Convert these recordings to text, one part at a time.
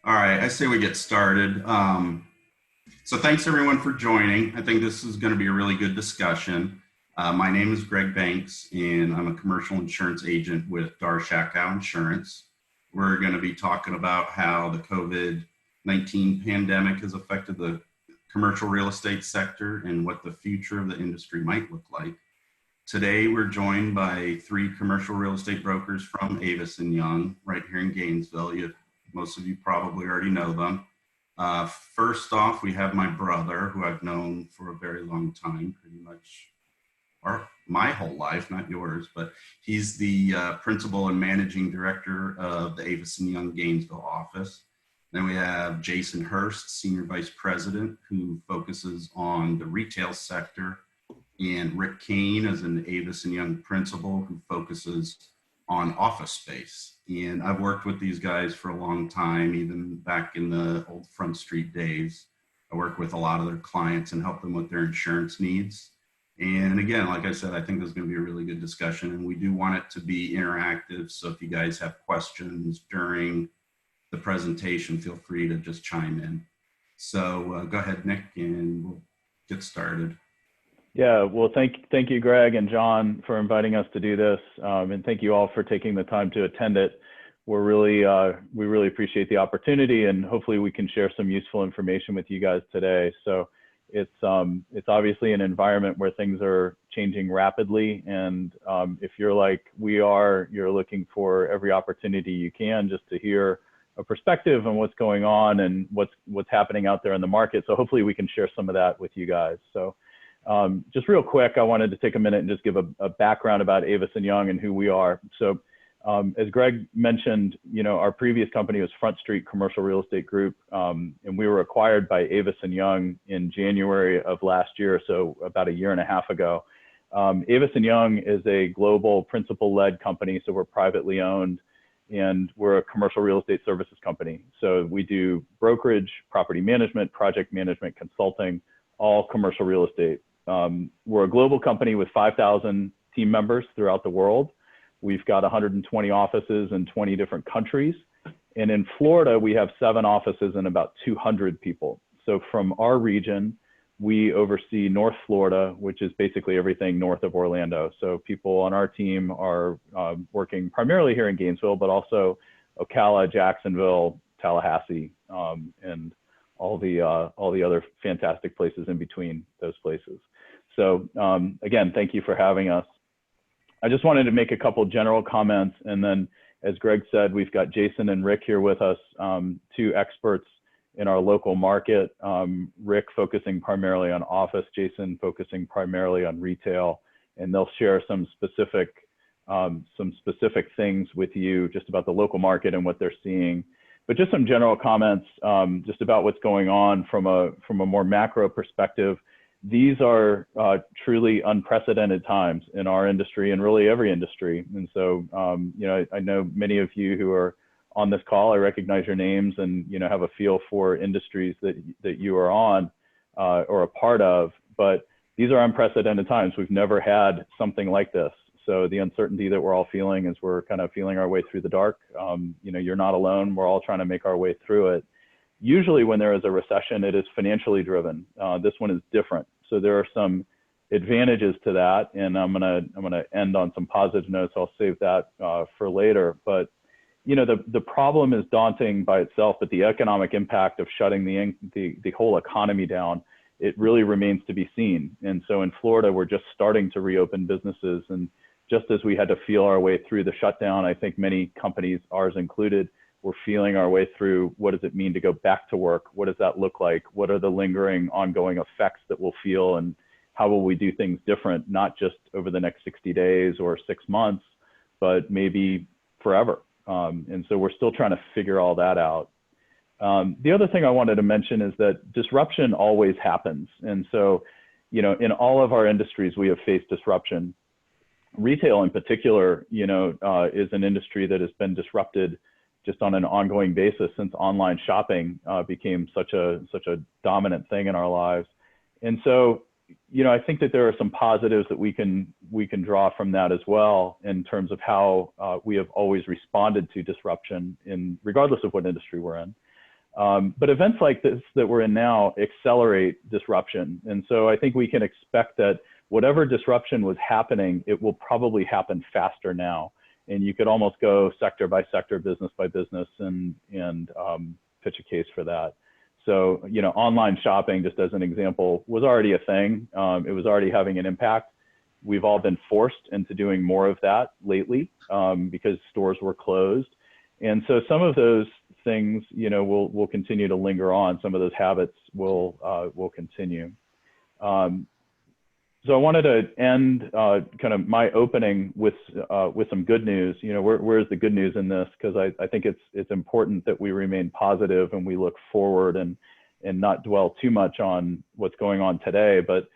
All right, I say we get started. So thanks everyone for joining. I think this is going to be a really good discussion. My name is Greg Banks, and I'm a commercial insurance agent with Shakow Insurance. We're going to be talking about how the COVID-19 pandemic has affected the commercial real estate sector and what the future of the industry might look like. Today, we're joined by three commercial real estate brokers from Avison Young, right here in Gainesville. Most of you probably already know them. First off, we have my brother, who I've known for a very long time, pretty much my whole life, not yours, but he's the principal and managing director of the Avison Young Gainesville office. Then we have Jason Hurst, senior vice president, who focuses on the retail sector, and Rick Cain as an Avison Young principal who focuses on office space. And I've worked with these guys for a long time, even back in the old Front Street days. I work with a lot of their clients and help them with their insurance needs. And again, like I said, I think this is going to be a really good discussion, and we do want it to be interactive. So if you guys have questions during the presentation, feel free to just chime in. So go ahead, Nick, and we'll get started. Yeah, well, thank you, Greg and John, for inviting us to do this, and thank you all for taking the time to attend it. We really appreciate the opportunity, and hopefully we can share some useful information with you guys today. So it's obviously an environment where things are changing rapidly, and if you're like we are, you're looking for every opportunity you can just to hear a perspective on what's going on and what's happening out there in the market. So hopefully we can share some of that with you guys. So. Just real quick, I wanted to take a minute and just give a background about Avison Young and who we are. So as Greg mentioned, our previous company was Front Street Commercial Real Estate Group, and we were acquired by Avison Young in January of last year, so about a year and a half ago. Avison Young is a global principal-led company, so we're privately owned, and we're a commercial real estate services company. So we do brokerage, property management, project management, consulting, all commercial real estate. We're a global company with 5,000 team members throughout the world. We've got 120 offices in 20 different countries. And in Florida, we have 7 offices and about 200 people. So from our region, we oversee North Florida, which is basically everything north of Orlando. So people on our team are working primarily here in Gainesville, but also Ocala, Jacksonville, Tallahassee, and all the other fantastic places in between those places. So again, thank you for having us. I just wanted to make a couple general comments, and then as Greg said, we've got Jason and Rick here with us, 2 experts in our local market. Rick focusing primarily on office, Jason focusing primarily on retail, and they'll share some specific things with you just about the local market and what they're seeing. But just some general comments just about what's going on from a more macro perspective. These are truly unprecedented times in our industry and really every industry. And so, I know many of you who are on this call, I recognize your names and, have a feel for industries that you are on or a part of, but these are unprecedented times. We've never had something like this. So the uncertainty that we're all feeling as we're kind of feeling our way through the dark, you're not alone. We're all trying to make our way through it. Usually when there is a recession, it is financially driven. This one is different. So there are some advantages to that. And I'm gonna end on some positive notes. I'll save that for later. But the problem is daunting by itself, but the economic impact of shutting the whole economy down, it really remains to be seen. And so in Florida, we're just starting to reopen businesses. And just as we had to feel our way through the shutdown, I think many companies, ours included, we're feeling our way through what does it mean to go back to work? What does that look like? What are the lingering ongoing effects that we'll feel, and how will we do things different, not just over the next 60 days or 6 months, but maybe forever. And so we're still trying to figure all that out. The other thing I wanted to mention is that disruption always happens. And so, in all of our industries, we have faced disruption. Retail in particular, is an industry that has been disrupted just on an ongoing basis since online shopping became such a dominant thing in our lives. And so, I think that there are some positives that we can draw from that as well in terms of how we have always responded to disruption regardless of what industry we're in. But events like this that we're in now accelerate disruption. And so I think we can expect that whatever disruption was happening, it will probably happen faster now. And you could almost go sector by sector, business by business, and pitch a case for that. So, you know, online shopping, just as an example, was already a thing. It was already having an impact. We've all been forced into doing more of that lately because stores were closed. And so some of those things, you know, will continue to linger on. Some of those habits will continue. So I wanted to end kind of my opening with some good news. You know, where's the good news in this? Because I think it's important that we remain positive and we look forward and not dwell too much on what's going on today. But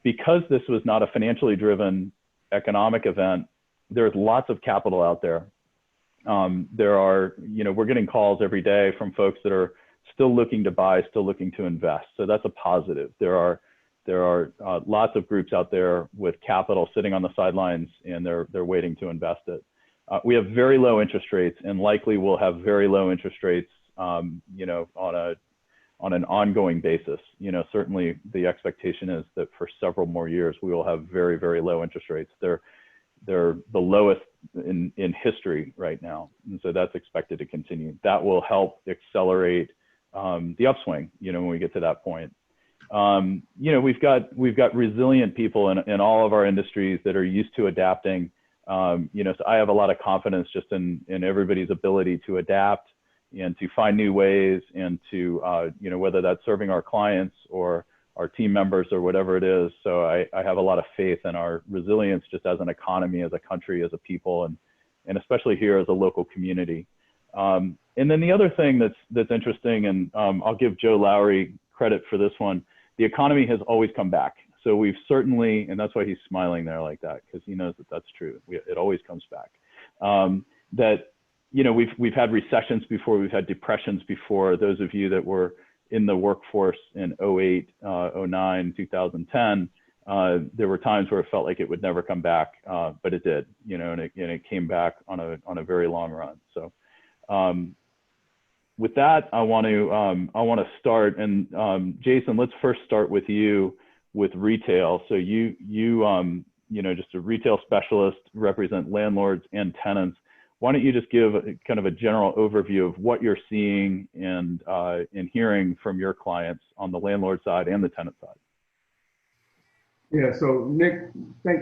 because this was not a financially driven economic event, there's lots of capital out there. There are, you know, we're getting calls every day from folks that are still looking to buy, still looking to invest. So that's a positive. There are lots of groups out there with capital sitting on the sidelines, and they're waiting to invest it. We have very low interest rates, and likely we'll have very low interest rates, you know, on an ongoing basis. You know, certainly the expectation is that for several more years we will have very, very low interest rates. They're the lowest in history right now, and so that's expected to continue. That will help accelerate the upswing, you know, when we get to that point. You know, we've got resilient people in all of our industries that are used to adapting. You know, so I have a lot of confidence just in everybody's ability to adapt and to find new ways, and to, you know, whether that's serving our clients or our team members or whatever it is. So I have a lot of faith in our resilience just as an economy, as a country, as a people, and especially here as a local community. And then the other thing that's interesting, and I'll give Joe Lowry credit for this one, the economy has always come back. So we've certainly, and that's why he's smiling there like that, because he knows that that's true. It always comes back. That, you know, we've had recessions before, we've had depressions before. Those of you that were in the workforce in 08, 09, 2010, there were times where it felt like it would never come back, but it did, you know, and it came back on a very long run. So with that, I want to start, and Jason, let's first start with you with retail. So you know, just a retail specialist, represent landlords and tenants. Why don't you just give kind of a general overview of what you're seeing and hearing from your clients on the landlord side and the tenant side? Yeah, so Nick,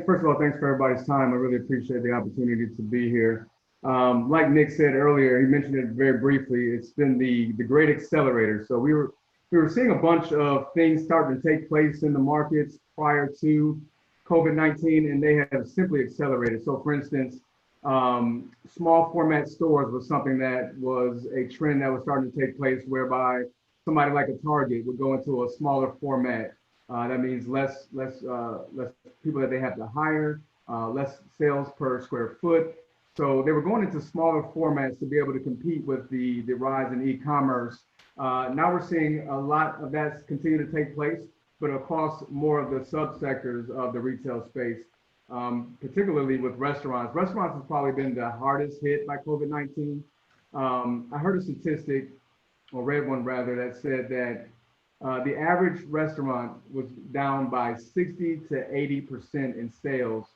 first of all, thanks for everybody's time. I really appreciate the opportunity to be here. Like Nick said earlier, he mentioned it very briefly, it's been the great accelerator. So we were seeing a bunch of things starting to take place in the markets prior to COVID-19, and they have simply accelerated. So for instance, small format stores was something that was a trend that was starting to take place, whereby somebody like a Target would go into a smaller format. That means less people that they have to hire, less sales per square foot. So they were going into smaller formats to be able to compete with the rise in e-commerce. Now we're seeing a lot of that continue to take place, but across more of the subsectors of the retail space, particularly with restaurants. Restaurants have probably been the hardest hit by COVID-19. I heard a statistic, or read one rather, that said that the average restaurant was down by 60 to 80% in sales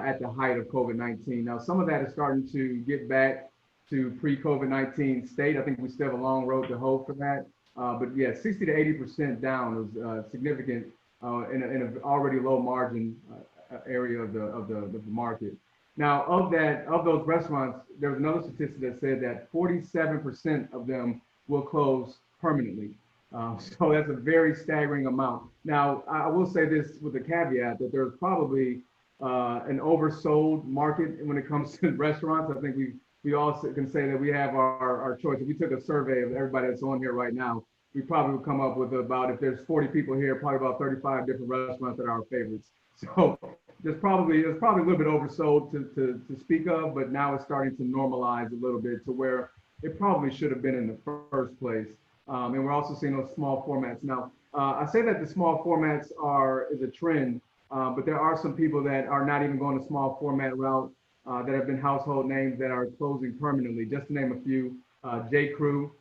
at the height of COVID-19. Now, some of that is starting to get back to pre-COVID-19 state. I think we still have a long road to hoe for that. But yeah, 60 to 80% down is significant in an already low margin area of the market. Now, of those restaurants, there was another statistic that said that 47% of them will close permanently. So that's a very staggering amount. Now, I will say this with a caveat that there's probably an oversold market when it comes to restaurants. I think we all can say that we have our choice. If we took a survey of everybody that's on here right now, we probably would come up with about, if there's 40 people here, probably about 35 different restaurants that are our favorites. So there's probably a little bit oversold to speak of, but now it's starting to normalize a little bit to where it probably should have been in the first place. And we're also seeing those small formats. Now, I say that the small formats is a trend, but there are some people that are not even going the small format route that have been household names that are closing permanently. Just to name a few, J. Crew,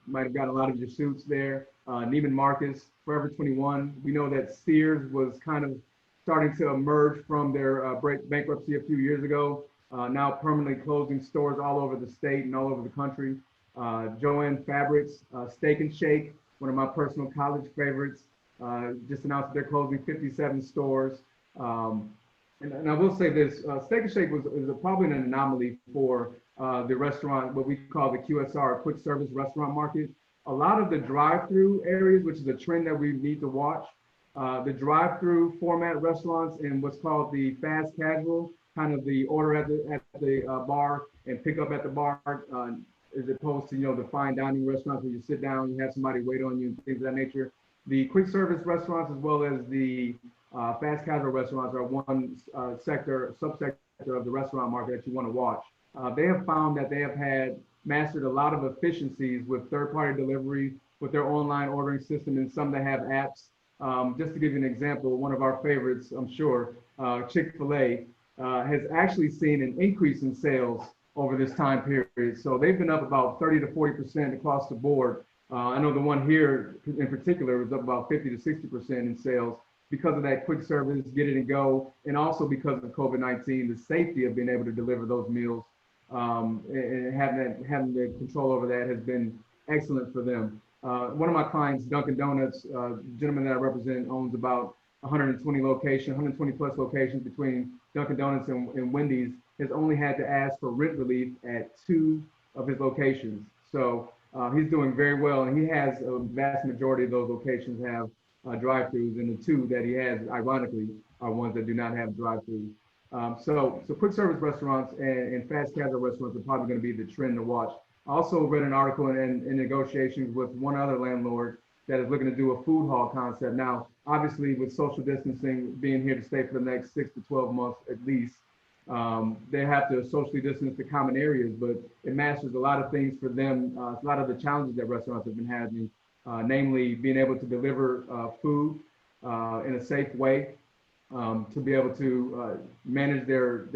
might have gotten a lot of your suits there. Neiman Marcus, Forever 21. We know that Sears was kind of starting to emerge from their bankruptcy a few years ago, now permanently closing stores all over the state and all over the country. Joann Fabrics, Steak and Shake, one of my personal college favorites, just announced that they're closing 57 stores. And I will say this, Steak and Shake is probably an anomaly for the restaurant, what we call the QSR, quick service restaurant market. A lot of the drive-through areas, which is a trend that we need to watch, the drive-through format restaurants and what's called the fast casual, kind of the order at the bar and pick up at the bar, as opposed to, the fine dining restaurants where you sit down, you have somebody wait on you and things of that nature. The quick service restaurants as well as the fast casual restaurants are one subsector of the restaurant market that you want to watch. They have found that they have mastered a lot of efficiencies with third-party delivery, with their online ordering system, and some that have apps. Just to give you an example, one of our favorites, I'm sure, Chick-fil-A, has actually seen an increase in sales over this time period. So they've been up about 30 to 40% across the board. I know the one here in particular was up about 50 to 60% in sales because of that quick service, get it and go, and also because of COVID-19, the safety of being able to deliver those meals and having the control over that has been excellent for them. One of my clients, Dunkin' Donuts, gentleman that I represent, owns about 120 plus locations between Dunkin' Donuts and Wendy's, has only had to ask for rent relief at 2 of his locations. So he's doing very well, and he has a vast majority of those locations have drive-throughs, and the 2 that he has, ironically, are ones that do not have drive-throughs. So quick service restaurants and fast casual restaurants are probably going to be the trend to watch. I also read an article in negotiations with one other landlord that is looking to do a food hall concept. Now, obviously, with social distancing being here to stay for the next 6 to 12 months at least, they have to socially distance the common areas, but it masters a lot of things for them, a lot of the challenges that restaurants have been having, namely being able to deliver food in a safe way, to be able to manage their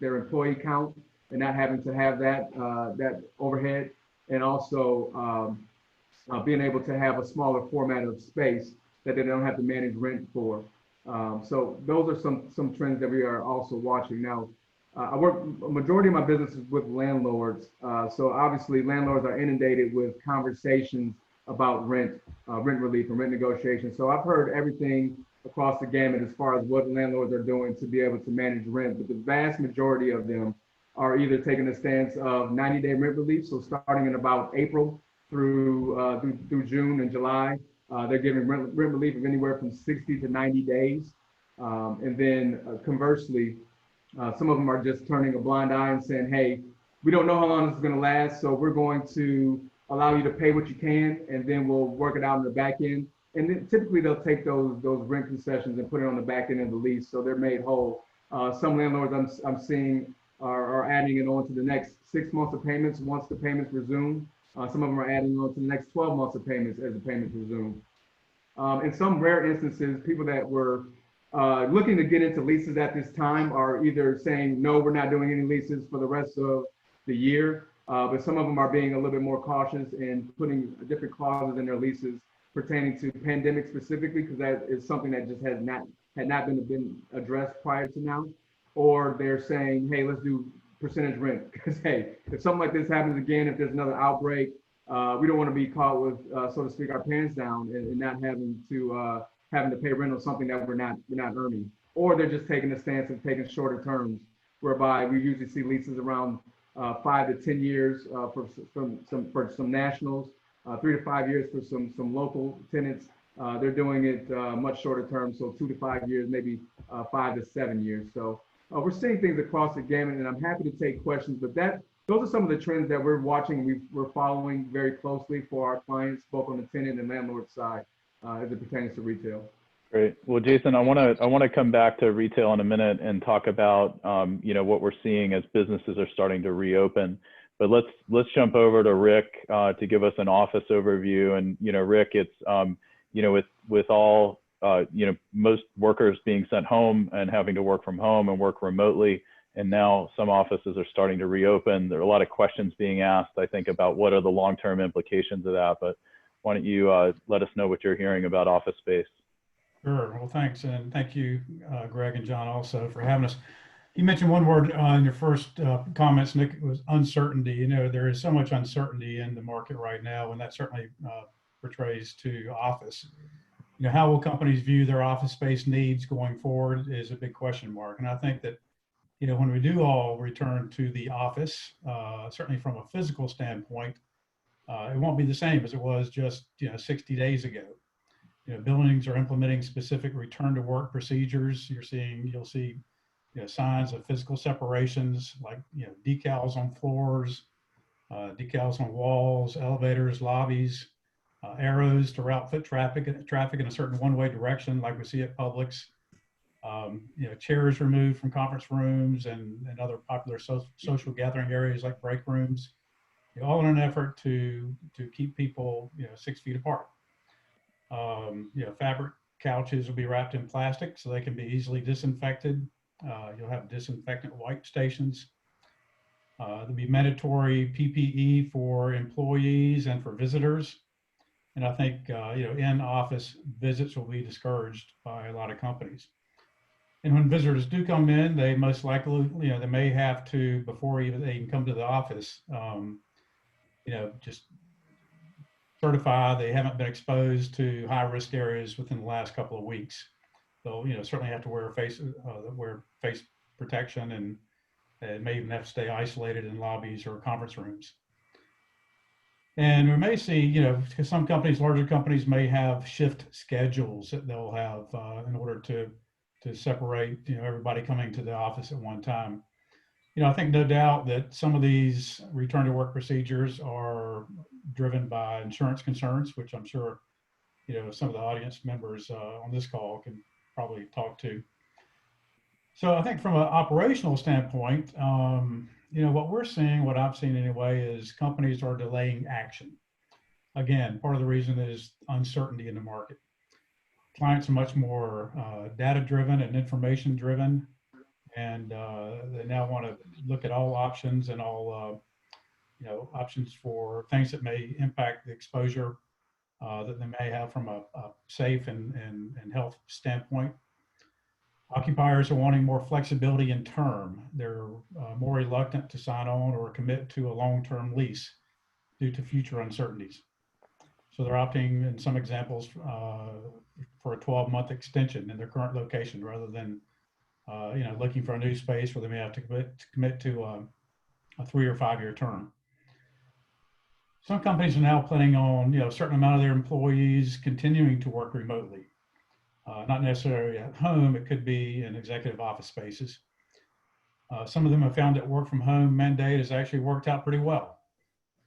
employee count and not having to have that overhead, and also being able to have a smaller format of space that they don't have to manage rent for. So those are some trends that we are also watching. Now, a majority of my business is with landlords. So obviously landlords are inundated with conversations about rent relief and rent negotiations. So I've heard everything across the gamut as far as what landlords are doing to be able to manage rent, but the vast majority of them are either taking a stance of 90-day rent relief. So starting in about April through June and July, they're giving rent relief of anywhere from 60 to 90 days. And then conversely, some of them are just turning a blind eye and saying, hey, we don't know how long this is going to last, so we're going to allow you to pay what you can, and then we'll work it out on the back end. And then typically they'll take those rent concessions and put it on the back end of the lease, so they're made whole. Some landlords I'm seeing are adding it on to the next 6 months of payments once the payments resume. Some of them are adding on to the next 12 months of payments as the payments resume. In some rare instances, people that were looking to get into leases at this time are either saying, no, we're not doing any leases for the rest of the year, but some of them are being a little bit more cautious and putting different clauses in their leases pertaining to pandemic specifically, because that is something that just had not been addressed prior to now. Or they're saying, hey, let's do percentage rent, because hey, if something like this happens again, if there's another outbreak, we don't want to be caught with, so to speak, our pants down and not having to pay rent on something that we're not earning. Or they're just taking a stance of taking shorter terms, whereby we usually see leases around 5 to 10 years for some nationals, 3 to 5 years for some local tenants. They're doing it much shorter term, so 2 to 5 years, maybe 5 to 7 years. So we're seeing things across the gamut, and I'm happy to take questions. But those are some of the trends that we're watching. We're following very closely for our clients, both on the tenant and landlord side, as it pertains to retail. Great. Well, Jason, I want to come back to retail in a minute and talk about what we're seeing as businesses are starting to reopen. But let's jump over to Rick to give us an office overview. And Rick, it's with all most workers being sent home and having to work from home and work remotely, And now some offices are starting to reopen. There are a lot of questions being asked, I think, about what are the long-term implications of that. But why don't you let us know what you're hearing about office space? Sure. Well, thanks. And thank you, Greg and John, also for having us. You mentioned one word in your first comments, Nick, was uncertainty. You know, there is so much uncertainty in the market right now, and that certainly portrays to office. You know, how will companies view their office space needs going forward is a big question mark. And I think that, you know, when we do all return to the office, certainly from a physical standpoint, it won't be the same as it was just, 60 days ago. You know, buildings are implementing specific return to work procedures. You'll see, signs of physical separations, like, decals on floors, decals on walls, elevators, lobbies, arrows to route foot traffic in a certain one-way direction, like we see at Publix. Chairs removed from conference rooms and other popular social gathering areas like break rooms, all in an effort to keep people 6 feet apart. Fabric couches will be wrapped in plastic so they can be easily disinfected. You'll have disinfectant wipe stations. There'll be mandatory PPE for employees and for visitors. And I think, in-office visits will be discouraged by a lot of companies. And when visitors do come in, they most likely, they may have to, before even they can come to the office, just certify they haven't been exposed to high-risk areas within the last couple of weeks. They'll, certainly have to wear face protection, and they may even have to stay isolated in lobbies or conference rooms. And we may see, because some companies, larger companies, may have shift schedules that they'll have in order to separate, everybody coming to the office at one time. I think no doubt that some of these return to work procedures are driven by insurance concerns, which I'm sure, some of the audience members on this call can probably talk to. So I think from an operational standpoint, what we're seeing, what I've seen anyway, is companies are delaying action. Again, part of the reason is uncertainty in the market. Clients are much more data-driven and information-driven, and they now want to look at all options and all, options for things that may impact the exposure that they may have from a safe and health standpoint. Occupiers are wanting more flexibility in term. They're more reluctant to sign on or commit to a long-term lease due to future uncertainties. So they're opting, in some examples, for a 12-month extension in their current location rather than, looking for a new space where they may have to commit to a 3 or 5 year term. Some companies are now planning on, a certain amount of their employees continuing to work remotely. Not necessarily at home, it could be in executive office spaces. Some of them have found that work from home mandate has actually worked out pretty well.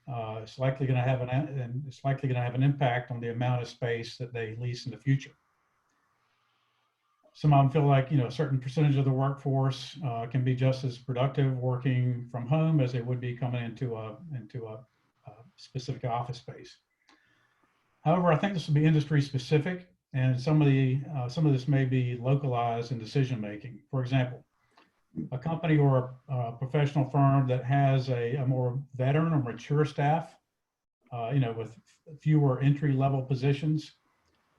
It's likely going to have an impact on the amount of space that they lease in the future. Some of them feel like, a certain percentage of the workforce can be just as productive working from home as they would be coming into a specific office space. However, I think this will be industry specific, and some of this may be localized in decision making. For example, a company or a professional firm that has a more veteran or mature staff, with fewer entry level positions,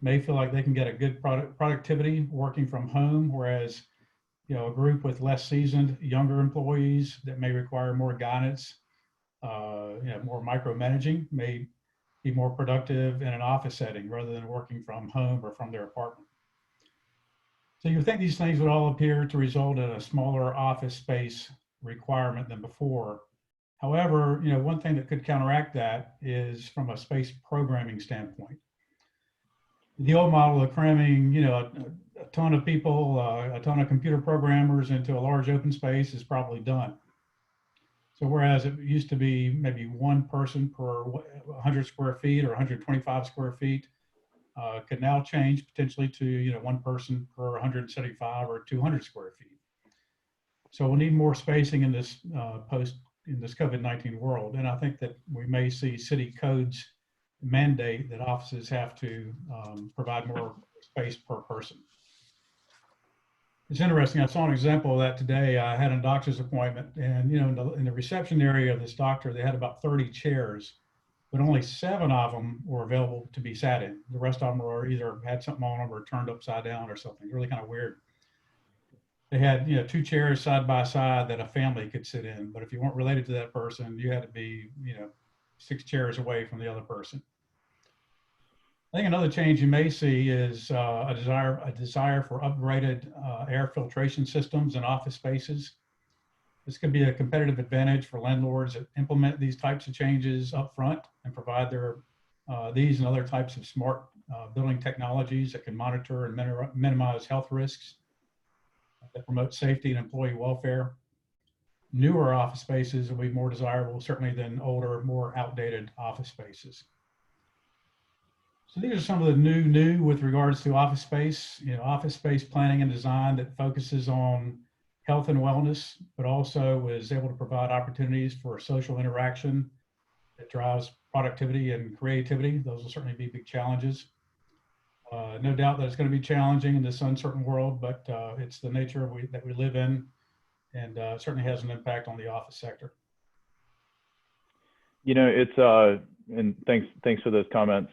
may feel like they can get a good productivity working from home, whereas, a group with less seasoned, younger employees that may require more guidance, more micromanaging, may be more productive in an office setting rather than working from home or from their apartment. So you would think these things would all appear to result in a smaller office space requirement than before. However, one thing that could counteract that is from a space programming standpoint. The old model of cramming, a ton of people, a ton of computer programmers into a large open space is probably done. So whereas it used to be maybe one person per 100 square feet or 125 square feet, could now change potentially to one person per 175 or 200 square feet. So we'll need more spacing in this COVID-19 world, and I think that we may see city codes mandate that offices have to provide more space per person. It's interesting. I saw an example of that today. I had a doctor's appointment, and in the reception area of this doctor, they had about 30 chairs, but only 7 of them were available to be sat in. The rest of them were either had something on them or turned upside down or something. Really kind of weird. They had 2 chairs side by side that a family could sit in, but if you weren't related to that person, you had to be 6 chairs away from the other person. I think another change you may see is a desire for upgraded air filtration systems in office spaces. This could be a competitive advantage for landlords that implement these types of changes up front and provide these and other types of smart building technologies that can monitor and minimize health risks, that promote safety and employee welfare. Newer office spaces will be more desirable, certainly, than older, more outdated office spaces. So these are some of the new with regards to office space, office space planning and design that focuses on health and wellness, but also is able to provide opportunities for social interaction that drives productivity and creativity. Those will certainly be big challenges. No doubt that it's going to be challenging in this uncertain world, but it's the nature that we live in, and certainly has an impact on the office sector. It's and thanks for those comments.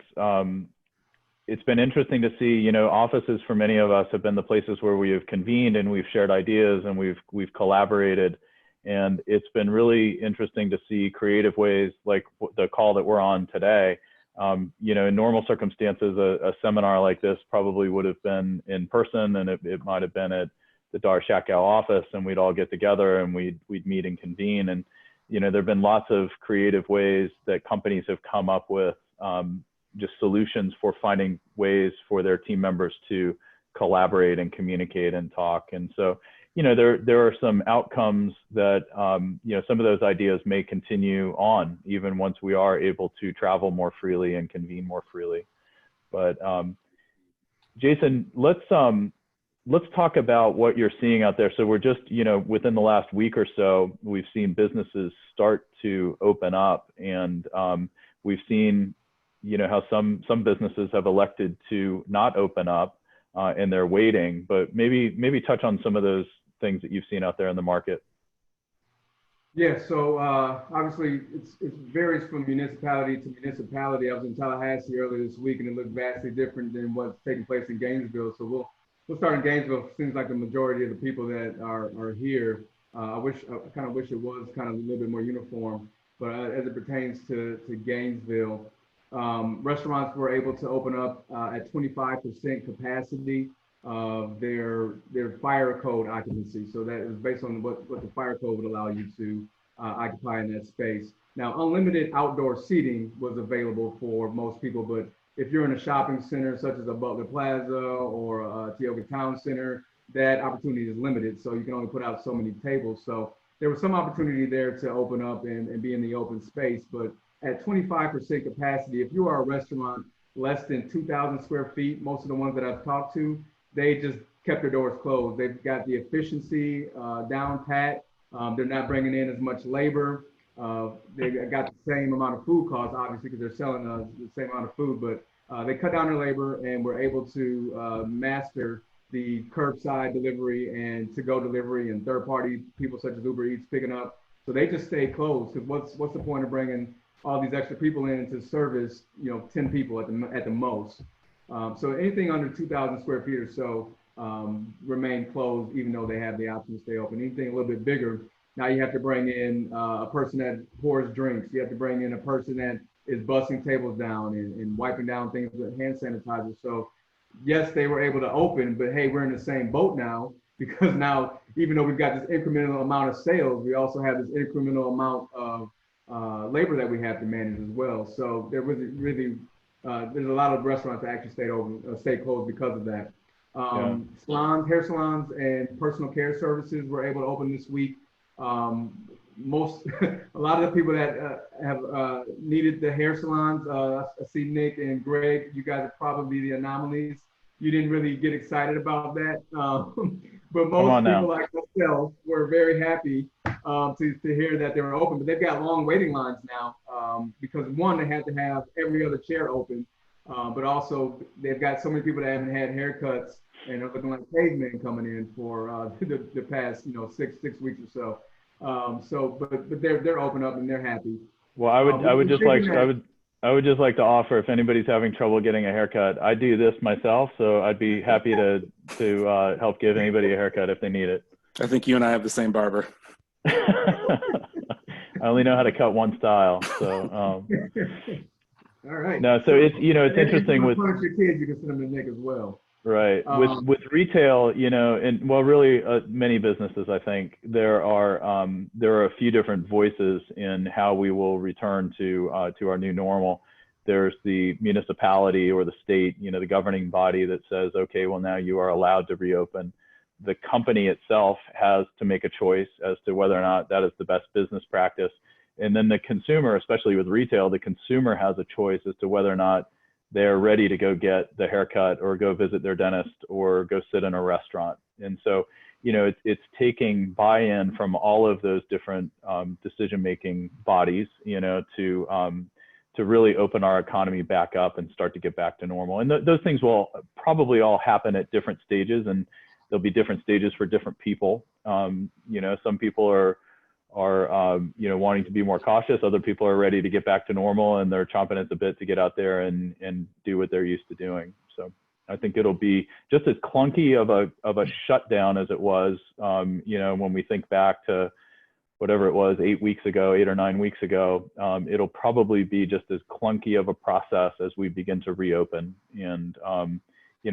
It's been interesting to see, offices for many of us have been the places where we have convened and we've shared ideas and we've collaborated. And it's been really interesting to see creative ways like the call that we're on today. In normal circumstances, a seminar like this probably would have been in person, and it might have been at the Dar Shakow office, and we'd all get together and we'd meet and convene. And there've been lots of creative ways that companies have come up with just solutions for finding ways for their team members to collaborate and communicate and talk. And so, there are some outcomes that, some of those ideas may continue on even once we are able to travel more freely and convene more freely. But Jason, let's talk about what you're seeing out there. So we're just, within the last week or so, we've seen businesses start to open up, and we've seen, how some businesses have elected to not open up and they're waiting. But maybe touch on some of those things that you've seen out there in the market. Yeah, so obviously it varies from municipality to municipality. I was in Tallahassee earlier this week, and it looked vastly different than what's taking place in Gainesville. So we'll start in Gainesville. It seems like the majority of the people that are here. I kind of wish it was kind of a little bit more uniform. But as it pertains to Gainesville, restaurants were able to open up at 25% capacity of their fire code occupancy. So that is based on what the fire code would allow you to occupy in that space. Now, unlimited outdoor seating was available for most people, but if you're in a shopping center such as a Butler Plaza or a Tioga Town Center, that opportunity is limited. So you can only put out so many tables. So there was some opportunity there to open up and be in the open space. But at 25% capacity, if you are a restaurant less than 2,000 square feet, most of the ones that I've talked to, they just kept their doors closed. They've got the efficiency down pat. They're not bringing in as much labor. They got the same amount of food costs, obviously, because they're selling the same amount of food, but they cut down their labor and were able to master the curbside delivery and to-go delivery and third-party people such as Uber Eats picking up. So they just stayed closed, because what's the point of bringing all these extra people in to service 10 people at the most? So anything under 2,000 square feet or so remain closed, even though they have the option to stay open. Anything a little bit bigger, now you have to bring in a person that pours drinks. You have to bring in a person that is bussing tables down and wiping down things with hand sanitizer. So yes, they were able to open, but hey, we're in the same boat now, because now, even though we've got this incremental amount of sales, we also have this incremental amount of labor that we have to manage as well. So there was really there's a lot of restaurants that actually stayed closed because of that. Salons, hair salons, and personal care services were able to open this week. A lot of the people that have needed the hair salons, I see Nick and Greg, you guys are probably the anomalies. You didn't really get excited about that. But most people like myself were very happy to hear that they were open, but they've got long waiting lines now because one, they had to have every other chair open, but also they've got so many people that haven't had haircuts and they're looking like cavemen coming in for the past, 6 weeks or so. But they're open up and they're happy. Well, I would just like to offer, if anybody's having trouble getting a haircut, I do this myself, so I'd be happy to help give anybody a haircut if they need it. I think you and I have the same barber. I only know how to cut one style, so. All right. No, so it's it's interesting with your kids, you can send them to Nick as well. Right. With retail, and well, really many businesses, I think there are a few different voices in how we will return to our new normal. There's the municipality or the state, the governing body that says, okay, well, now you are allowed to reopen. The company itself has to make a choice as to whether or not that is the best business practice. And then the consumer, especially with retail, the consumer has a choice as to whether or not they're ready to go get the haircut or go visit their dentist or go sit in a restaurant. And so, it's taking buy-in from all of those different decision-making bodies, to really open our economy back up and start to get back to normal. And those things will probably all happen at different stages, and there'll be different stages for different people. Some people are wanting to be more cautious. Other people are ready to get back to normal, and they're chomping at the bit to get out there and do what they're used to doing. So I think it'll be just as clunky of a shutdown as it was, when we think back to whatever it was 8 or 9 weeks ago. It'll probably be just as clunky of a process as we begin to reopen. And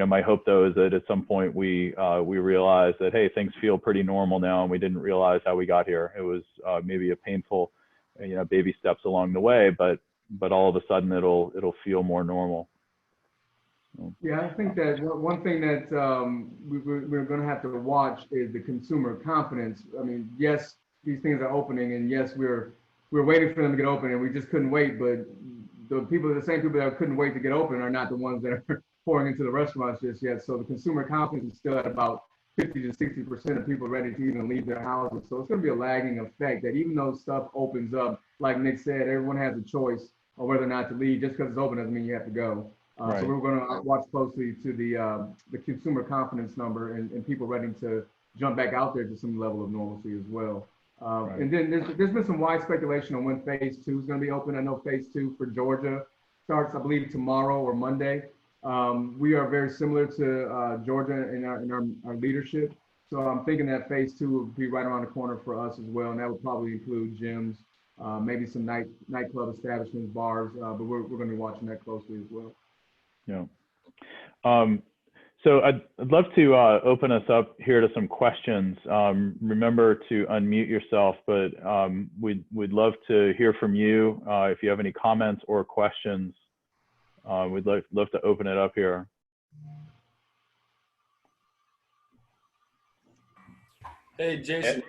my hope though is that at some point we realize that, hey, things feel pretty normal now, and we didn't realize how we got here. It was maybe a painful, baby steps along the way, but all of a sudden it'll feel more normal. Yeah, I think that one thing that we're going to have to watch is the consumer confidence. I mean, yes, these things are opening, and yes, we're waiting for them to get open, and we just couldn't wait. But the same people that couldn't wait to get open are not the ones that are pouring into the restaurants just yet. So the consumer confidence is still at about 50 to 60% of people ready to even leave their houses. So it's going to be a lagging effect that even though stuff opens up, like Nick said, everyone has a choice of whether or not to leave. Just because it's open doesn't mean you have to go. Right. So we're going to watch closely to the consumer confidence number and people ready to jump back out there to some level of normalcy as well. Right. And then there's been some wide speculation on when phase 2 is going to be open. I know phase 2 for Georgia starts, I believe, tomorrow or Monday. We are very similar to Georgia in our leadership. So I'm thinking that phase 2 will be right around the corner for us as well. And that would probably include gyms, maybe some nightclub establishments, bars, but we're going to be watching that closely as well. Yeah. So I'd love to open us up here to some questions. Remember to unmute yourself, but we'd love to hear from you if you have any comments or questions. We'd love to open it up here. Hey, Jason,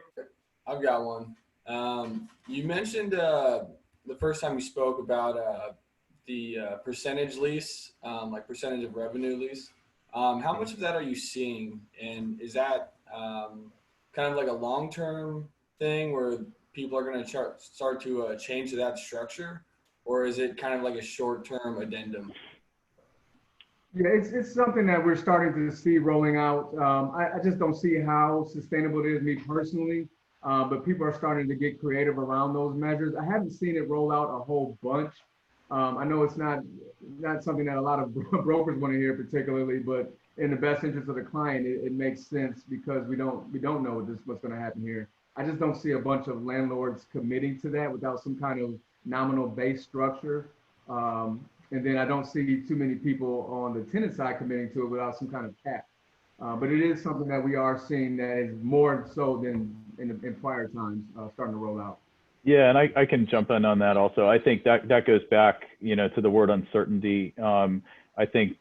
I've got one. You mentioned the first time we spoke about the percentage lease, like percentage of revenue lease. How much of that are you seeing? And is that kind of like a long-term thing where people are going to start to change that structure? Or is it kind of like a short-term addendum? Yeah, it's something that we're starting to see rolling out. I just don't see how sustainable it is, me personally, but people are starting to get creative around those measures. I haven't seen it roll out a whole bunch. I know it's not something that a lot of brokers want to hear particularly, but in the best interest of the client, it makes sense because we don't know what's going to happen here. I just don't see a bunch of landlords committing to that without some kind of nominal base structure. And then I don't see too many people on the tenant side committing to it without some kind of cap. But it is something that we are seeing that is more so than in prior times starting to roll out. Yeah, and I can jump in on that also. I think that goes back, to the word uncertainty. I think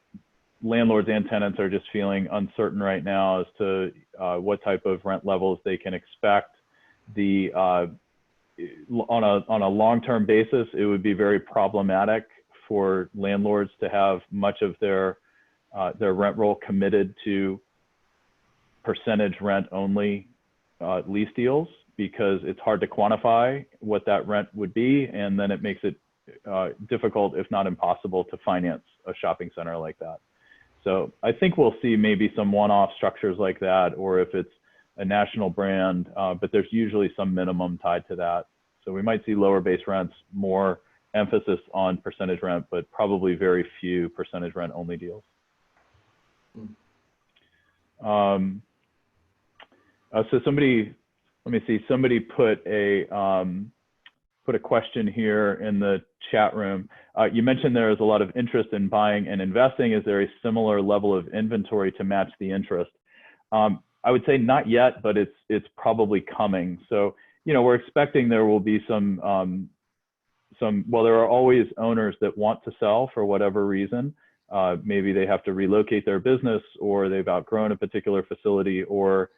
landlords and tenants are just feeling uncertain right now as to what type of rent levels they can expect. On a long-term basis, it would be very problematic for landlords to have much of their rent roll committed to percentage rent only lease deals, because it's hard to quantify what that rent would be, and then it makes it difficult, if not impossible, to finance a shopping center like that. So I think we'll see maybe some one-off structures like that, or if it's a national brand, but there's usually some minimum tied to that. So we might see lower base rents, more emphasis on percentage rent, but probably very few percentage rent only deals. So somebody, let me see, somebody put a question here in the chat room. You mentioned there is a lot of interest in buying and investing. Is there a similar level of inventory to match the interest? I would say not yet, but it's probably coming. So, you know, we're expecting there will be some, well, there are always owners that want to sell for whatever reason. Maybe they have to relocate their business, or they've outgrown a particular facility, or,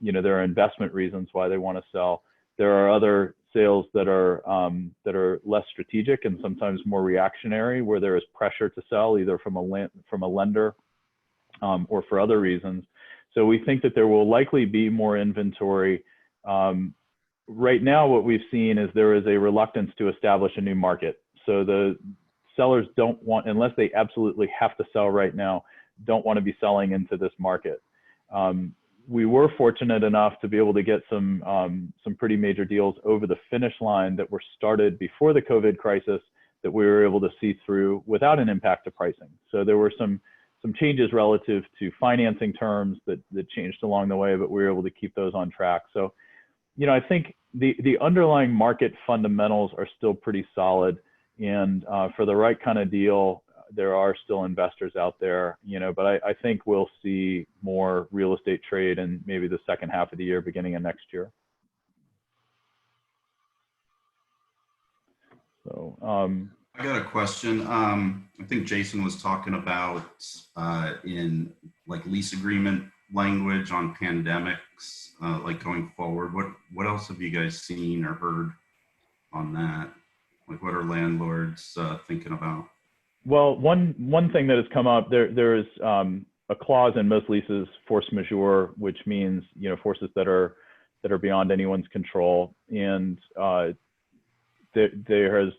you know, there are investment reasons why they want to sell. There are other sales that are less strategic and sometimes more reactionary, where there is pressure to sell either from a lender or for other reasons. So we think that there will likely be more inventory. Right now, what we've seen is there is a reluctance to establish a new market. So the sellers don't want, unless they absolutely have to sell right now, don't want to be selling into this market. We were fortunate enough to be able to get some pretty major deals over the finish line that were started before the COVID crisis that we were able to see through without an impact to pricing. So there were some changes relative to financing terms that changed along the way, but we were able to keep those on track. So, you know, I think the underlying market fundamentals are still pretty solid, and for the right kind of deal, there are still investors out there, you know, but I think we'll see more real estate trade in maybe the second half of the year, beginning of next year. So, I got a question. I think Jason was talking about in like lease agreement language on pandemics, like going forward. What else have you guys seen or heard on that? Like, what are landlords thinking about? well, one thing that has come up, there is a clause in most leases, force majeure, which means, you know, forces that are beyond anyone's control, and there is,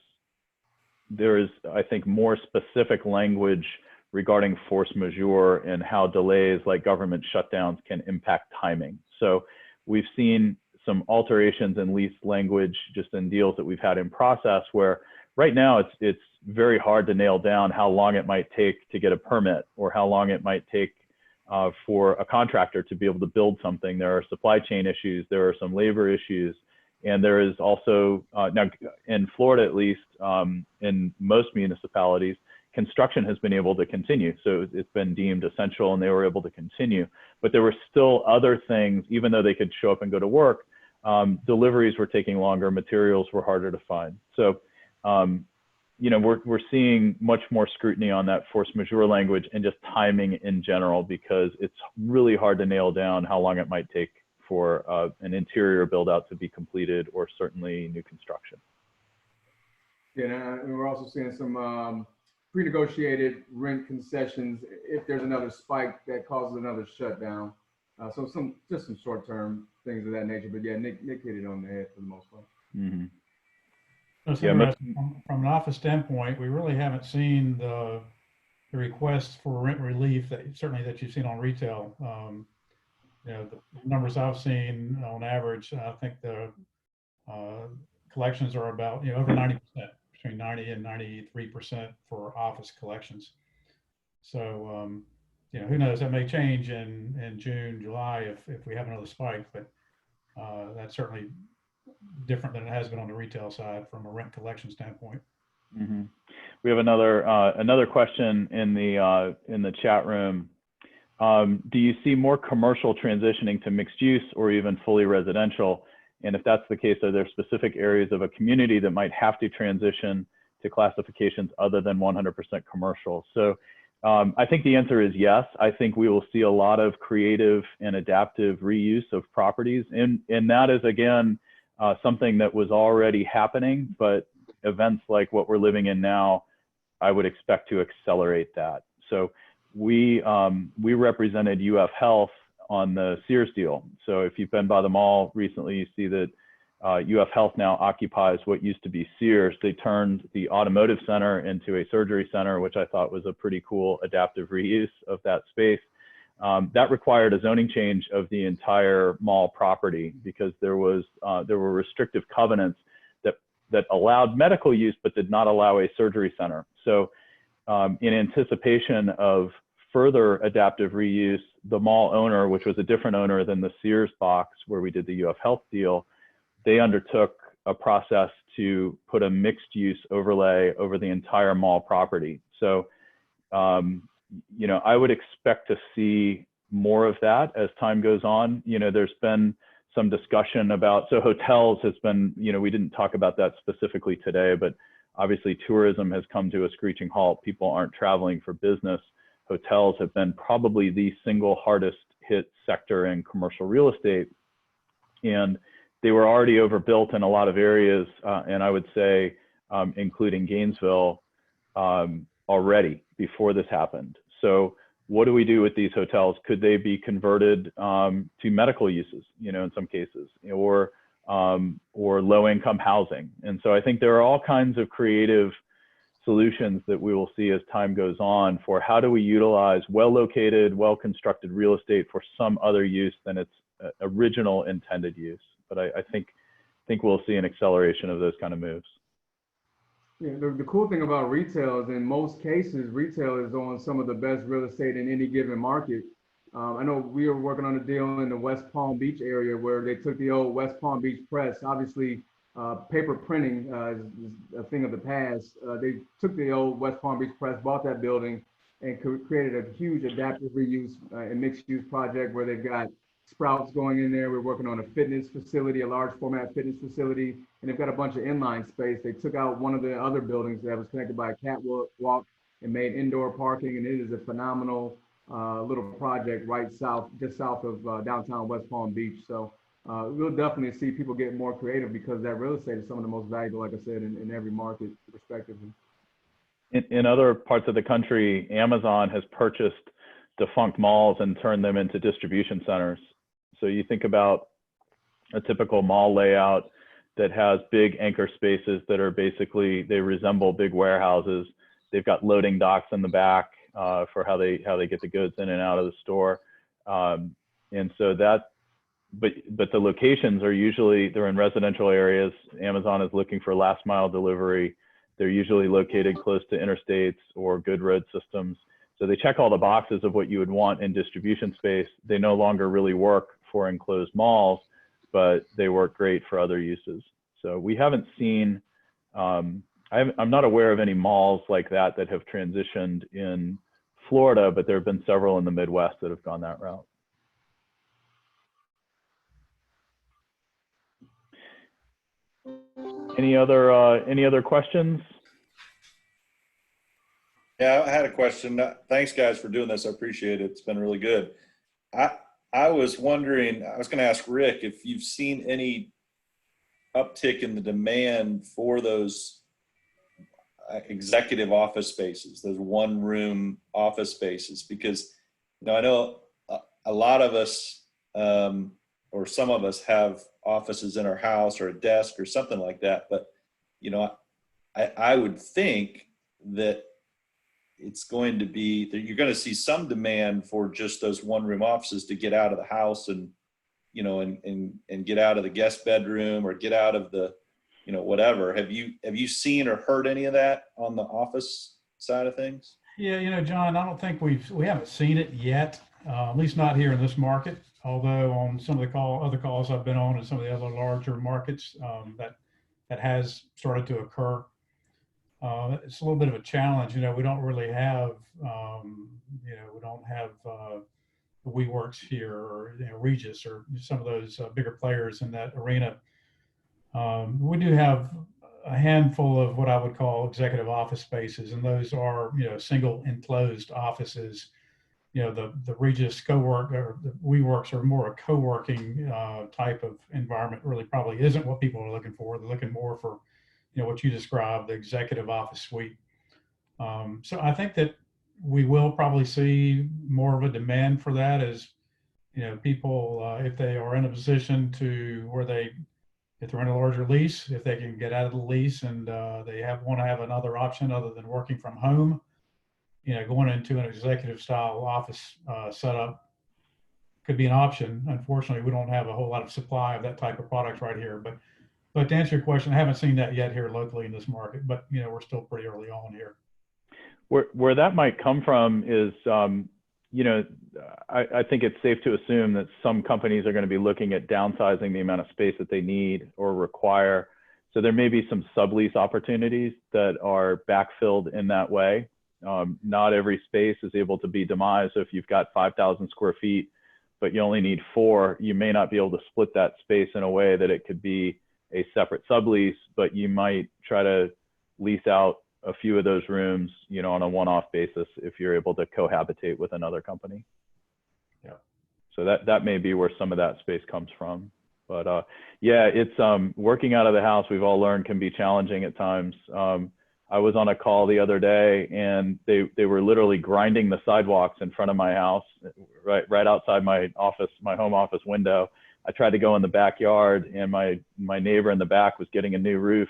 I think, more specific language regarding force majeure and how delays like government shutdowns can impact timing. So we've seen some alterations in lease language just in deals that we've had in process, where right now it's very hard to nail down how long it might take to get a permit, or how long it might take for a contractor to be able to build something. There are supply chain issues, there are some labor issues, and there is also, now in Florida at least, in most municipalities, construction has been able to continue. So it's been deemed essential and they were able to continue. But there were still other things, even though they could show up and go to work, deliveries were taking longer, materials were harder to find. So, you know, we're seeing much more scrutiny on that force majeure language and just timing in general, because it's really hard to nail down how long it might take for an interior build out to be completed, or certainly new construction. Yeah, and we're also seeing some pre-negotiated rent concessions if there's another spike that causes another shutdown. So just some short-term things of that nature. But yeah, Nick hit it on the head for the most part. Mm-hmm. From an office standpoint, we really haven't seen the requests for rent relief that you've seen on retail. You know, the numbers I've seen on average, I think the collections are about, you know, over 90%, between 90 and 93% for office collections. So, you know, who knows, that may change in June, July if we have another spike, but that's certainly different than it has been on the retail side from a rent collection standpoint. Mm-hmm. We have another question in the chat room. Do you see more commercial transitioning to mixed use or even fully residential? And if that's the case, are there specific areas of a community that might have to transition to classifications other than 100% commercial? So I think the answer is yes. I think we will see a lot of creative and adaptive reuse of properties. And that is, again, something that was already happening, but events like what we're living in now, I would expect to accelerate that. So we represented UF Health on the Sears deal. So if you've been by the mall recently, you see that UF Health now occupies what used to be Sears. They turned the automotive center into a surgery center, which I thought was a pretty cool adaptive reuse of that space. That required a zoning change of the entire mall property because there were restrictive covenants that allowed medical use but did not allow a surgery center. So in anticipation of further adaptive reuse, the mall owner, which was a different owner than the Sears box where we did the UF Health deal, they undertook a process to put a mixed use overlay over the entire mall property. So, you know, I would expect to see more of that as time goes on. You know, there's been some discussion about, so hotels has been, you know, we didn't talk about that specifically today, but obviously tourism has come to a screeching halt. People aren't traveling for business. Hotels have been probably the single hardest hit sector in commercial real estate. And they were already overbuilt in a lot of areas, and I would say, including Gainesville, already before this happened. So what do we do with these hotels? Could they be converted to medical uses, you know, in some cases, or low-income housing? And so I think there are all kinds of creative solutions that we will see as time goes on for how do we utilize well-located, well-constructed real estate for some other use than its original intended use. But I think we'll see an acceleration of those kind of moves. Yeah, the cool thing about retail is in most cases, retail is on some of the best real estate in any given market. I know we were working on a deal in the West Palm Beach area where they took the old West Palm Beach press. Obviously, paper printing is a thing of the past. They took the old West Palm Beach press, bought that building, and created a huge adaptive reuse and mixed use project where they've got Sprouts going in there. We're working on a fitness facility, a large format fitness facility, and they've got a bunch of inline space. They took out one of the other buildings that was connected by a catwalk and made indoor parking, and it is a phenomenal little project right south, just south of downtown West Palm Beach. So we'll definitely see people get more creative because that real estate is some of the most valuable, like I said, in every market respectively. In other parts of the country, Amazon has purchased defunct malls and turned them into distribution centers. So you think about a typical mall layout that has big anchor spaces that are basically, they resemble big warehouses. They've got loading docks in the back for how they get the goods in and out of the store. And so that, but the locations are usually, they're in residential areas. Amazon is looking for last mile delivery. They're usually located close to interstates or good road systems. So they check all the boxes of what you would want in distribution space. They no longer really work for enclosed malls, but they work great for other uses. So we haven't seen, I'm not aware of any malls like that that have transitioned in Florida, but there have been several in the Midwest that have gone that route. Any other questions? Yeah, I had a question. Thanks, guys, for doing this. I appreciate it. It's been really good. I was wondering, I was going to ask Rick if you've seen any uptick in the demand for those executive office spaces, those one-room office spaces, because I know a lot of us or some of us have offices in our house or a desk or something like that. But, I would think that it's going to be that you're going to see some demand for just those one-room offices to get out of the house and, and get out of the guest bedroom or get out of the, whatever. Have you seen or heard any of that on the office side of things? Yeah, John, I don't think we haven't seen it yet, at least not here in this market. Although on some of the other calls I've been on in some of the other larger markets, that has started to occur. It's a little bit of a challenge. We don't really have, we don't have the WeWorks here or Regis or some of those bigger players in that arena. We do have a handful of what I would call executive office spaces, and those are, single enclosed offices. The Regis co-work or the WeWorks are more a co-working type of environment. Really probably isn't what people are looking for. They're looking more for, what you described, the executive office suite. So I think that we will probably see more of a demand for that as, people, if they are in a position to where they if they're in a larger lease, if they can get out of the lease and they want to have another option other than working from home, going into an executive style office setup could be an option. Unfortunately, we don't have a whole lot of supply of that type of products right here. But to answer your question, I haven't seen that yet here locally in this market, but we're still pretty early on here. Where that might come from is, I think it's safe to assume that some companies are going to be looking at downsizing the amount of space that they need or require. So there may be some sublease opportunities that are backfilled in that way. Not every space is able to be demised. So if you've got 5,000 square feet, but you only need 4, you may not be able to split that space in a way that it could be a separate sublease, but you might try to lease out a few of those rooms, on a one-off basis if you're able to cohabitate with another company. Yeah. So that may be where some of that space comes from. But yeah, it's working out of the house, we've all learned, can be challenging at times. I was on a call the other day and they were literally grinding the sidewalks in front of my house, right outside my office, my home office window. I tried to go in the backyard and my neighbor in the back was getting a new roof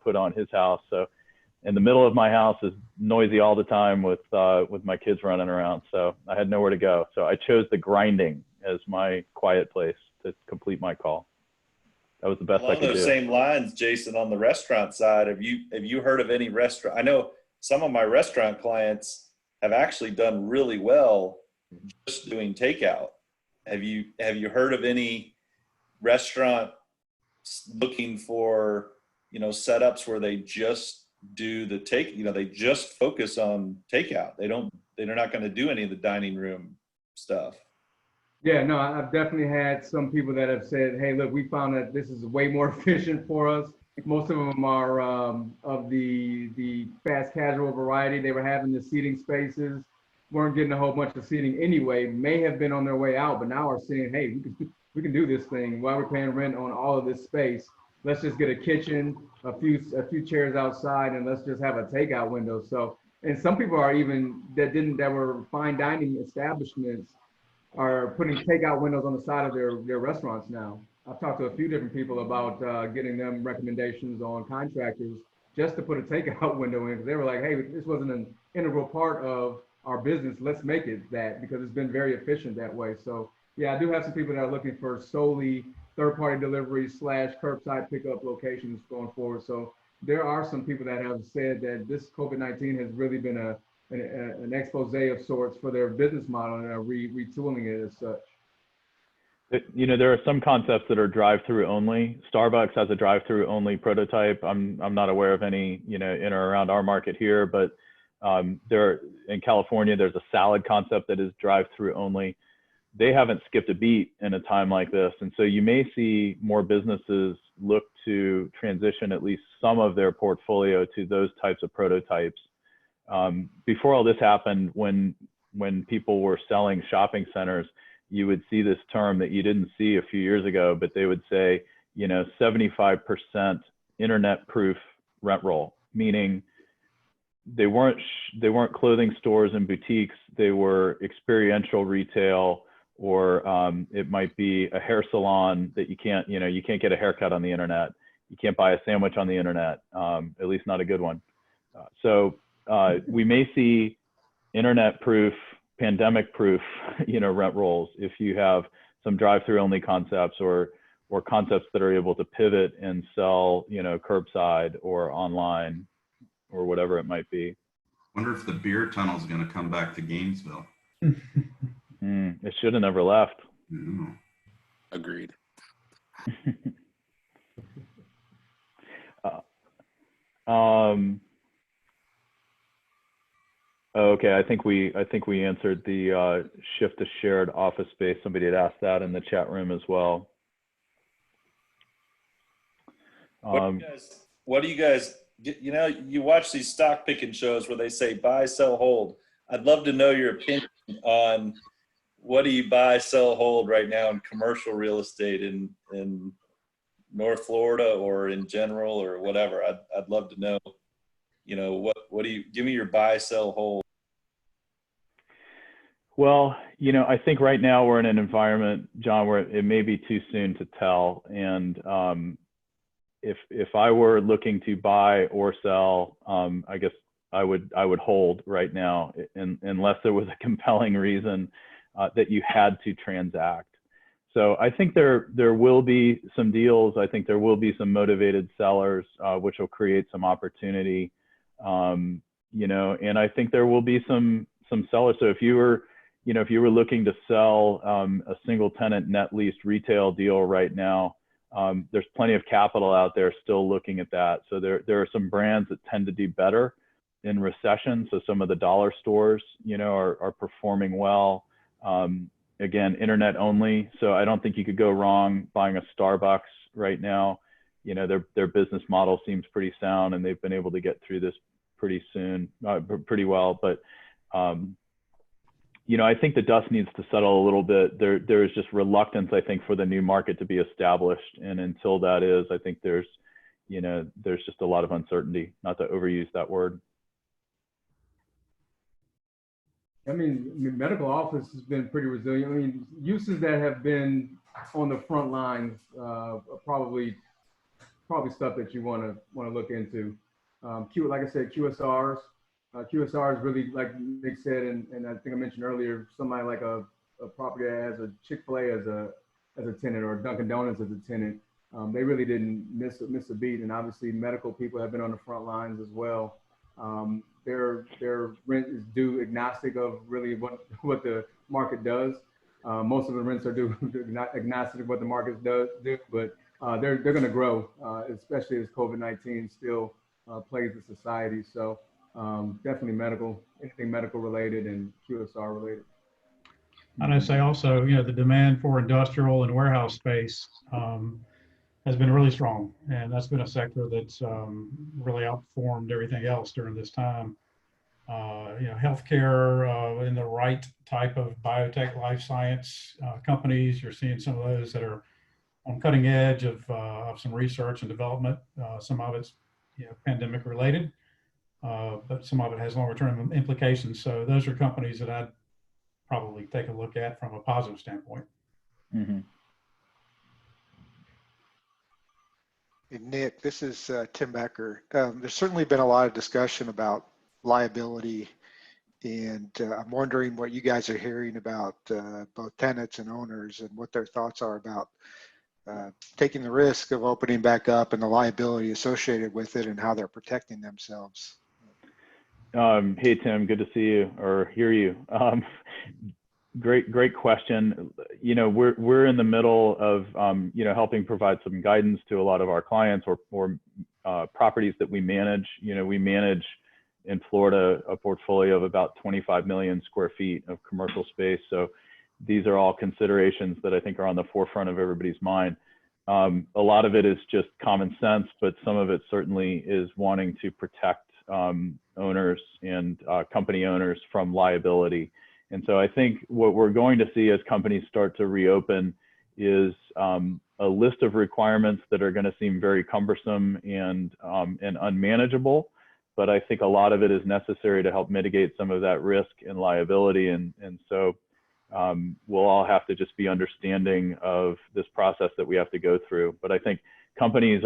put on his house. So in the middle of my house is noisy all the time with my kids running around. So I had nowhere to go. So I chose the grinding as my quiet place to complete my call. That was the best I could do. Along those same lines, Jason, on the restaurant side, have you heard of any restaurant? I know some of my restaurant clients have actually done really well just doing takeout. Have you heard of any restaurant looking for, setups where they just do the they just focus on takeout? They're not going to do any of the dining room stuff. Yeah, no, I've definitely had some people that have said, hey, look, we found that this is way more efficient for us. Most of them are of the fast casual variety. They were having the seating spaces, weren't getting a whole bunch of seating anyway, may have been on their way out, but now are saying, hey, we can do this thing while we're paying rent on all of this space. Let's just get a kitchen, a few chairs outside, and let's just have a takeout window. So, and some people are even that were fine dining establishments are putting takeout windows on the side of their restaurants now. I've talked to a few different people about getting them recommendations on contractors just to put a takeout window in, because they were like, hey, this wasn't an integral part of our business. Let's make it that, because it's been very efficient that way. So yeah, I do have some people that are looking for solely third-party delivery / curbside pickup locations going forward. So there are some people that have said that this COVID-19 has really been an expose of sorts for their business model and are retooling it as such. There are some concepts that are drive-through only. Starbucks has a drive-through only prototype. I'm not aware of any, in or around our market here, but there in California, there's a salad concept that is drive-through only. They haven't skipped a beat in a time like this. And so you may see more businesses look to transition at least some of their portfolio to those types of prototypes. Before all this happened, when people were selling shopping centers, you would see this term that you didn't see a few years ago, but they would say, 75% internet proof rent roll, meaning they weren't clothing stores and boutiques. They were experiential retail, or it might be a hair salon that you can't get a haircut on the internet. You can't buy a sandwich on the internet, at least not a good one. So we may see internet proof, pandemic proof, rent rolls if you have some drive-through only concepts or concepts that are able to pivot and sell, curbside or online or whatever it might be. Wonder if the beer tunnel is going to come back to Gainesville. It should have never left. Agreed. Okay, I think we answered the shift to shared office space. Somebody had asked that in the chat room as well. What do you guys, you watch these stock picking shows where they say buy, sell, hold. I'd love to know your opinion on what do you buy, sell, hold right now in commercial real estate in North Florida or in general or whatever. I'd love to know, what do you, give me your buy, sell, hold. Well, I think right now we're in an environment, John, where it may be too soon to tell. And if I were looking to buy or sell, I guess I would hold right now, unless there was a compelling reason that you had to transact. So I think there will be some deals. I think there will be some motivated sellers, which will create some opportunity, you know, and I think there will be some sellers. So if you were looking to sell a single tenant net leased retail deal right now, there's plenty of capital out there still looking at that. So there are some brands that tend to do better in recession. So some of the dollar stores, you know, are performing well. Again, internet only. So I don't think you could go wrong buying a Starbucks right now. You know, their business model seems pretty sound, and they've been able to get through this pretty well. But you know, I think the dust needs to settle a little bit. There is just reluctance, I think, for the new market to be established. And until that is, I think there's just a lot of uncertainty, not to overuse that word. I mean, medical office has been pretty resilient. I mean, uses that have been on the front lines are probably stuff that you want to look into. Like I said, QSRs. QSR is really, like Nick said, and I think I mentioned earlier, somebody like a property that has a Chick-fil-A as a tenant, or Dunkin' Donuts as a tenant. They really didn't miss a beat, and obviously medical people have been on the front lines as well. Their rent is due agnostic of really what the market does. Most of the rents are due agnostic of what the market does do, but they're going to grow, especially as COVID-19 still plagues the society. So definitely anything medical related and QSR related. And I say also, you know, the demand for industrial and warehouse space has been really strong, and that's been a sector that's really outperformed everything else during this time. You know, healthcare in the right type of biotech, life science companies, you're seeing some of those that are on cutting edge of some research and development. Some of it's, you know, pandemic related, but some of it has longer term implications. So those are companies that I'd probably take a look at from a positive standpoint. Mm-hmm. Hey, Nick, this is Tim Becker. There's certainly been a lot of discussion about liability, and I'm wondering what you guys are hearing about both tenants and owners, and what their thoughts are about taking the risk of opening back up and the liability associated with it, and how they're protecting themselves. Hey, Tim, good to see you or hear you. Great question. You know, we're in the middle of, you know, helping provide some guidance to a lot of our clients or properties that we manage. You know, we manage in Florida a portfolio of about 25 million square feet of commercial space. So these are all considerations that I think are on the forefront of everybody's mind. A lot of it is just common sense, but some of it certainly is wanting to protect owners and company owners from liability. And so I think what we're going to see as companies start to reopen is a list of requirements that are going to seem very cumbersome and unmanageable. But I think a lot of it is necessary to help mitigate some of that risk and liability. And so we'll all have to just be understanding of this process that we have to go through. But I think companies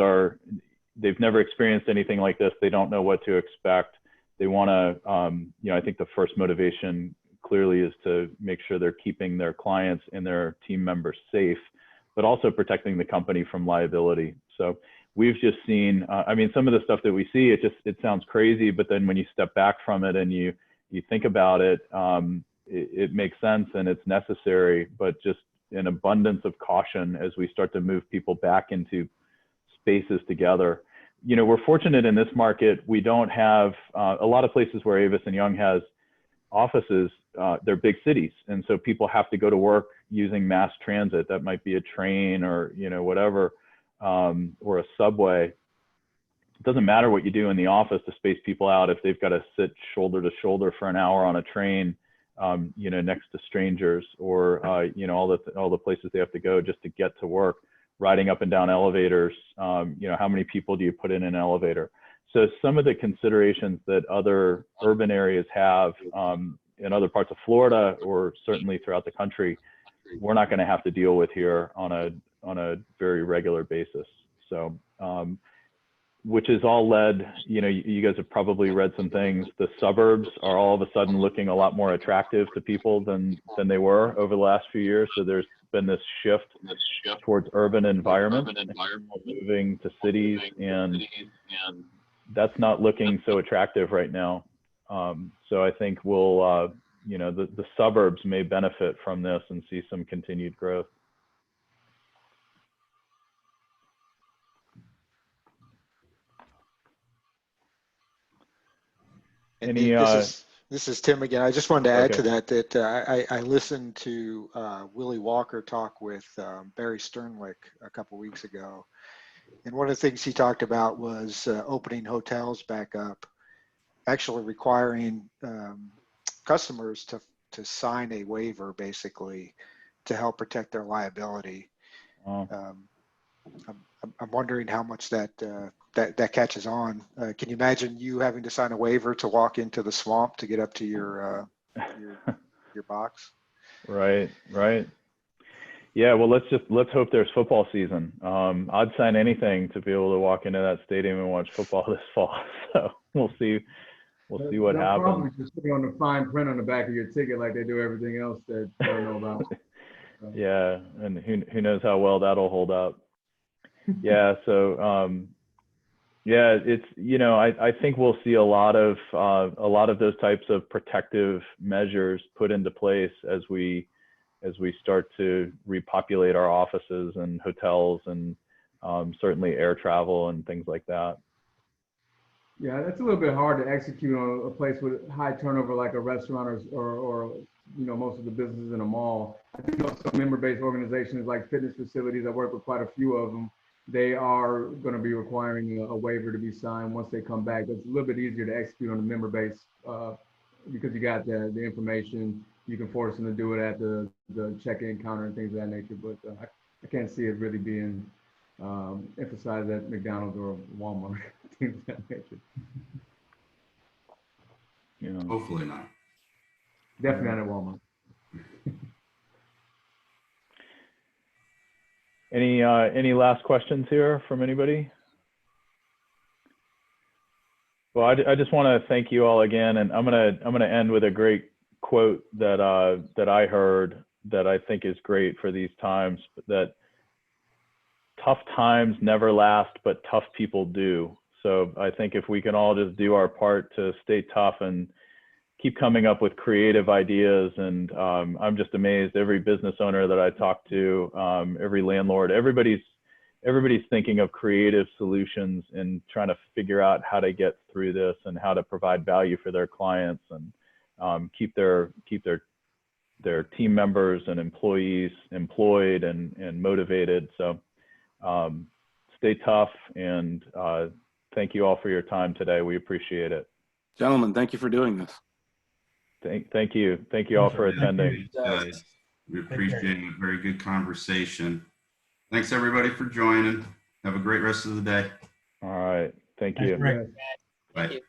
they've never experienced anything like this. They don't know what to expect. They want to, you know, I think the first motivation clearly is to make sure they're keeping their clients and their team members safe, but also protecting the company from liability. So we've just seen, I mean, some of the stuff that we see, it sounds crazy, but then when you step back from it and you think about it, it makes sense and it's necessary, but just an abundance of caution as we start to move people back into spaces together. You know, we're fortunate in this market. We don't have a lot of places where Avison Young has offices. They're big cities, and so people have to go to work using mass transit. That might be a train or, you know, whatever, or a subway. It doesn't matter what you do in the office to space people out if they've got to sit shoulder to shoulder for an hour on a train, you know, next to strangers, or you know, all the places they have to go just to get to work. Riding up and down elevators, you know, how many people do you put in an elevator? So some of the considerations that other urban areas have in other parts of Florida, or certainly throughout the country, we're not going to have to deal with here on a very regular basis. So, which is all led, you guys have probably read some things. The suburbs are all of a sudden looking a lot more attractive to people than they were over the last few years. So there's been this shift towards urban environments, moving to cities, and that's not looking so attractive right now. So I think we'll, the suburbs may benefit from this and see some continued growth. Any, this is Tim again. I just wanted to add Okay. to that I listened to Willie Walker talk with Barry Sternlick a couple weeks ago. And one of the things he talked about was opening hotels back up, actually requiring customers to sign a waiver basically to help protect their liability. I'm wondering how much that catches on. Can you imagine you having to sign a waiver to walk into the swamp to get up to your box? Right. Yeah, well, let's hope there's football season. I'd sign anything to be able to walk into that stadium and watch football this fall. So we'll see what happens. Probably just put on the fine print on the back of your ticket like they do everything else that I don't know about. Yeah, and who knows how well that'll hold up. Yeah, so yeah, it's I think we'll see a lot of those types of protective measures put into place as we start to repopulate our offices and hotels and certainly air travel and things like that. Yeah, that's a little bit hard to execute on a place with high turnover like a restaurant or most of the businesses in a mall. I think some member-based organizations like fitness facilities, I work with quite a few of them, they are going to be requiring a waiver to be signed once they come back. It's a little bit easier to execute on the member base because you got the information. You can force them to do it at the check-in counter and things of that nature. But I can't see it really being emphasized at McDonald's or Walmart, things of that nature. Yeah. Hopefully not. Definitely not at Walmart. Any last questions here from anybody? Well, I just want to thank you all again, and I'm gonna end with a great quote that I heard that I think is great for these times. That tough times never last, but tough people do. So I think if we can all just do our part to stay tough and keep coming up with creative ideas, and I'm just amazed. Every business owner that I talk to, every landlord, everybody's thinking of creative solutions and trying to figure out how to get through this and how to provide value for their clients and keep their team members and employees employed and motivated. So stay tough, and thank you all for your time today. We appreciate it. Gentlemen, thank you for doing this. Thank you. Thank you all for attending. Guys, we appreciate it. Very good conversation. Thanks everybody for joining. Have a great rest of the day. All right. Thank you. Rick. Bye.